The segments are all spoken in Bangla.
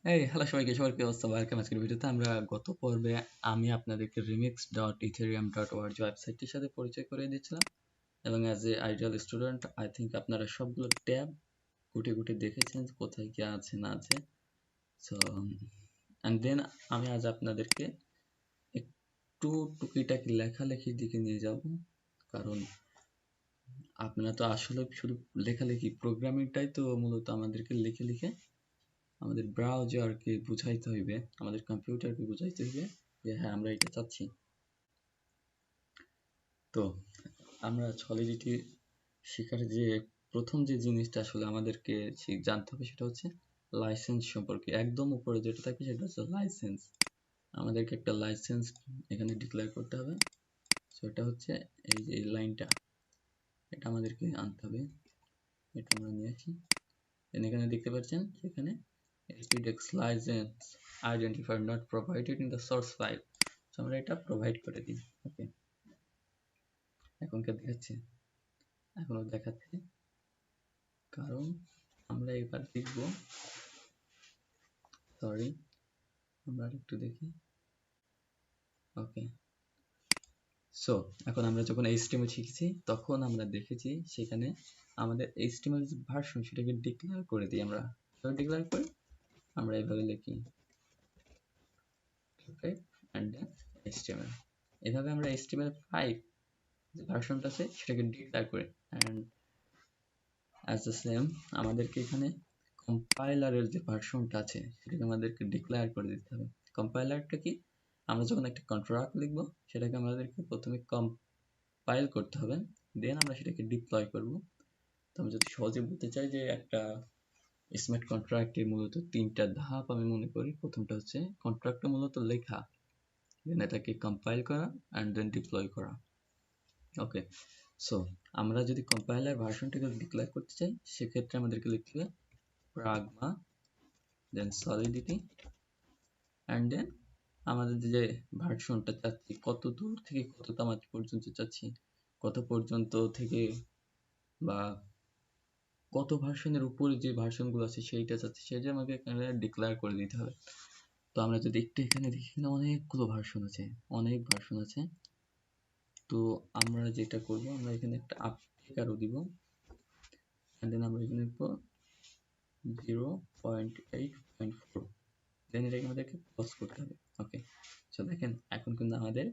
এই হ্যালো সবাইকে, সবার কি অবস্থা? ওয়েলকাম আজকের ভিডিওতে। আমরা গত পর্বে আমি আপনাদেরকে remix.ethereum.org ওয়েবসাইটটির সাথে পরিচয় করে দিয়েছিলাম, এবং as a ideal student I think আপনারা সবগুলো ট্যাব গুটে গুটে দেখেছেন কোথায় কি আছে না আছে। সো অ্যান্ড দেন আমি আজ আপনাদেরকে একটু টুকিটাকি লেখালেখির দিকে নিয়ে যাব, কারণ আপনারা তো আসলে শুধু লেখালেখি প্রোগ্রামিংটাই তো মূলত আমাদেরকে লিখে লিখে আমাদের ব্রাউজারকে বুঝাইতে হইবে, আমাদের কম্পিউটারকে বুঝাইতে হইবে যে হ্যাঁ আমরা এটা চাচ্ছি। তো আমরা সলিডিটি শেখার যে প্রথম যে জিনিসটা আসলে আমাদেরকে জানতে হবে সেটা হচ্ছে লাইসেন্স সম্পর্কে। একদম উপরে যেটা থাকবে সেটা হচ্ছে লাইসেন্স। আমাদেরকে একটা লাইসেন্স এখানে ডিক্লেয়ার করতে হবে। সো এটা হচ্ছে এই যে এই লাইনটা, এটা আমাদেরকে আনতে হবে। এটা আমরা নিয়ে আসি। এখানে দেখতে পাচ্ছেন সেখানে SPDX license identifier not provided in the source file. So আমরা এটা প্রোভাইড করে দিই। ওকে, এখন কি দেখাচ্ছে? এখনো দেখাচ্ছে, কারণ আমরা এবার দেখব। সরি, আমরা একটু দেখি। ওকে, সো এখন আমরা যখন HTML শিখেছি তখন আমরা দেখেছি সেখানে আমাদের HTML যে ভার্সন সেটাকে ডিক্লেয়ার করে দিই। আমরা ডিক্লেয়ার করি, আমরা এইভাবে লিখি and then HTML। এভাবে আমরা HTML5 যে ভার্সনটা আছে সেটাকে ডিক্লেয়ার করি। অ্যান্ড অ্যাজ দ্য সেম আমাদেরকে এখানে কম্পাইলারের যে ভার্সনটা আছে সেটাকে আমাদেরকে ডিক্লেয়ার করে দিতে হবে। কম্পাইলারটা কি? আমরা যখন একটা কন্ট্রাক্ট লিখবো সেটাকে আমাদেরকে প্রথমে কম্পাইল করতে হবে, দেন আমরা সেটাকে ডিপ্লয় করব। তো আমি যদি সহজে বলতে চাই যে একটা স্মার্ট কন্ট্রাক্টের মূলত তিনটা ধাপ আমি মনে করি। প্রথমটা হচ্ছে কন্ট্রাক্টটা মূলত লেখা, দেন এটাকে কম্পাইল করা অ্যান্ড দেন ডিপ্লয় করা। ওকে, সো আমরা যদি কম্পাইলার ভার্সনটাকে ডিক্লেয়ার করতে চাই সেক্ষেত্রে আমাদেরকে লিখতে হবে প্রাগমা, দেন সলিডিটি, অ্যান্ড দেন আমাদের যে ভার্সনটা চাচ্ছি কত দূর থেকে কত তামাজ পর্যন্ত চাচ্ছি, কত পর্যন্ত থেকে বা কত ভার্সনের উপরে যে ভার্সনগুলো আছে সেইটা চাচ্ছি, সেটা আমাকে এখানে ডিক্লেয়ার করে দিতে হবে। তো আমরা যদি একটু এখানে দেখি, এখানে অনেকগুলো ভার্সন আছে, অনেক ভার্সন আছে। তো আমরা যেটা করব, আমরা এখানে একটা আপডেট আরও দিব, অ্যান্ড দেন আমরা এখানে লিখব 0.8.4, দেন এটাকে আমাদেরকে পজ করতে হবে। ওকে, সো দেখেন এখন কিন্তু আমাদের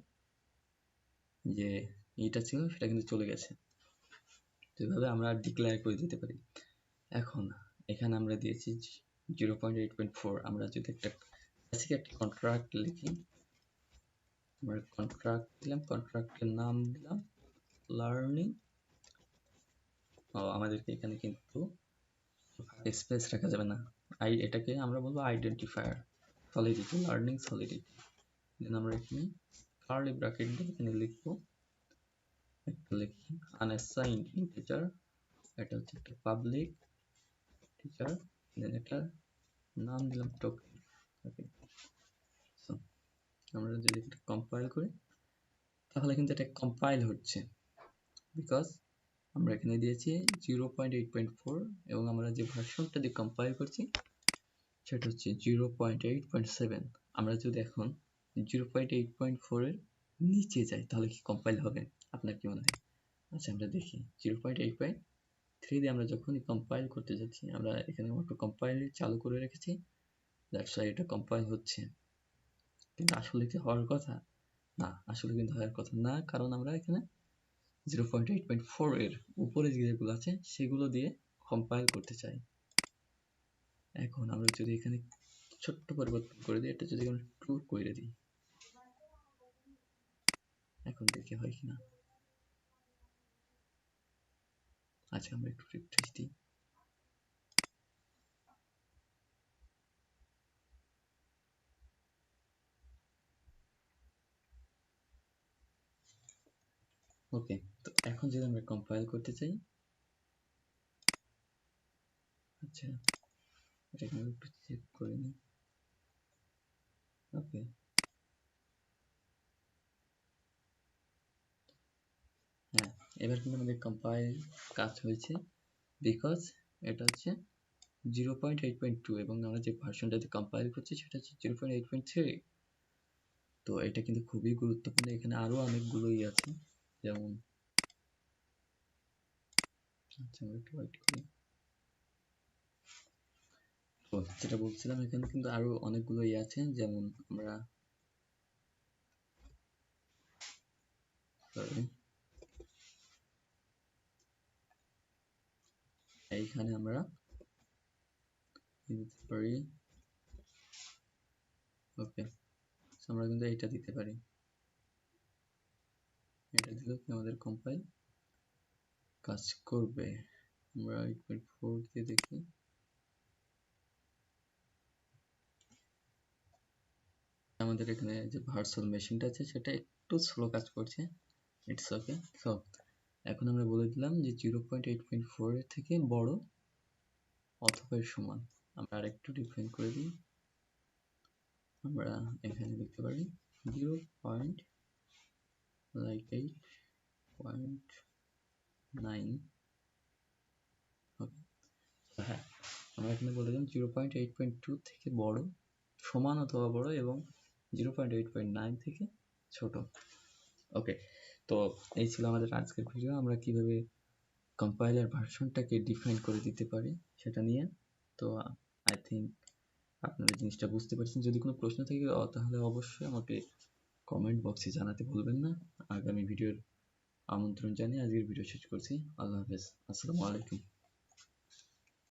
যে এইটা ছিল সেটা কিন্তু চলে গেছে। এভাবে আমরা ডিক্লেয়ার করে দিতে পারি। এখন এখানে আমরা দিয়েছি 0.8.4। আমরা যদি একটা বেসিক একটা কন্ট্রাক্ট লিখি, আমরা কন্ট্রাক্ট দিলাম, কন্ট্রাক্টের নাম দিলাম লার্নিং। আমাদেরকে এখানে কিন্তু স্পেস রাখা যাবে না, এটাকে আমরা বলবো আইডেন্টিফায়ার সলিডিটি, লার্নিং সলিডিটি। দেন আমরা এখানে কার্লি ব্র্যাকেট দিয়ে এখানে লিখবো, একটা লিখি আনঅ্যাসাইন্ড ইন্টিজার, এটা হচ্ছে একটা পাবলিক টিচার, দেন এটা নাম দিলাম টোকেন। ওকে, সো আমরা যদি এটা কম্পাইল করি তাহলে কিন্তু এটা কম্পাইল হচ্ছে, বিকজ আমরা এখানে দিয়েছি 0.8.4 এবং আমরা যে ভার্সনটা দিয়ে কম্পাইল করছি সেটা হচ্ছে 0.8.7। আমরা যদি এখন 0.8.4 এর নিচে যাই তাহলে কি কম্পাইল হবে? আপনার কি মনে হয়? আচ্ছা আমরা দেখি। 0.8.3 দিয়ে আমরা যখনই কম্পাইল করতে যাচ্ছি, আমরা এখানে অটো কম্পাইল চালু করে রেখেছি, দ্যাটস ওয়াই এটা কম্পাইল হচ্ছে। কিন্তু আসলে কি হওয়ার কথা না, আসলে কিন্তু হওয়ার কথা না, কারণ আমরা এখানে 0.8.4 এর উপরে যেগুলো আছে সেগুলো দিয়ে কম্পাইল করতে চাই। এখন আমরা যদি এখানে ছোট্ট পরিবর্তন করে দিই, এটা যদি আমরা ট্রু করে দিই, এখন দেখি হয় কিনা। আচ্ছা আমরা একটু রিফ্রেশ দিই। ওকে, তো এখন যদি আমরা কম্পাইল করতে চাই, আচ্ছা এটাকে আমরা একটু চেক করে নিই। ওকে, হ্যাঁ এবার কিন্তু আমাদের কম্পাইল কাজ হয়েছে, বিকজ এটা হচ্ছে 0.8.2 এবং আমরা যে ভার্সনটাতে কম্পাইল করছি সেটা হচ্ছে 0.8.3। তো এটা কিন্তু খুবই গুরুত্বপূর্ণ। এখানে আরো অনেকগুলোই আছে, যেমন তো যেটা বলছিলাম, এখানে কিন্তু আরো অনেকগুলোই আছে, যেমন আমরা এইখানে আমরা দিতে পারি। ওকে, আমরা কিন্তু এইটা দিতে পারি, এটা দিলেও কি আমাদের কম্পাইল কাজ করবে। আমরা 8.4 দিয়ে দেখি। আমাদের এখানে যে ভার্চুয়াল মেশিনটা আছে সেটা একটু স্লো কাজ করছে, ইটস ওকে। সো এখন আমরা বলে দিলাম যে 0.8.4 এর থেকে বড় অথবা এর সমান। আমরা আরেকটু ডিফাইন করে দিই। আমরা এখানে লিখতে পারি 0.8.9। হ্যাঁ, আমরা এখানে বলে দিলাম 0.8.2 থেকে বড়, সমান অথবা বড়, এবং 0.8.9 থেকে ছোট। ওকে, তো এই ছিল আমাদের আজকের ভিডিও। আমরা কিভাবে কম্পাইলার ভার্সনটাকে ডিফাইন করে দিতে পারি সেটা নিয়ে। তো আই থিঙ্ক আপনারা জিনিসটা বুঝতে পারছেন। যদি কোনো প্রশ্ন থাকে তাহলে অবশ্যই আমাকে কমেন্ট বক্সে জানাতে ভুলবেন না। আগামী ভিডিওর আমন্ত্রণ জানিয়ে আজকের ভিডিও শেষ করছি। আল্লাহ হাফেজ, আসসালামু আলাইকুম।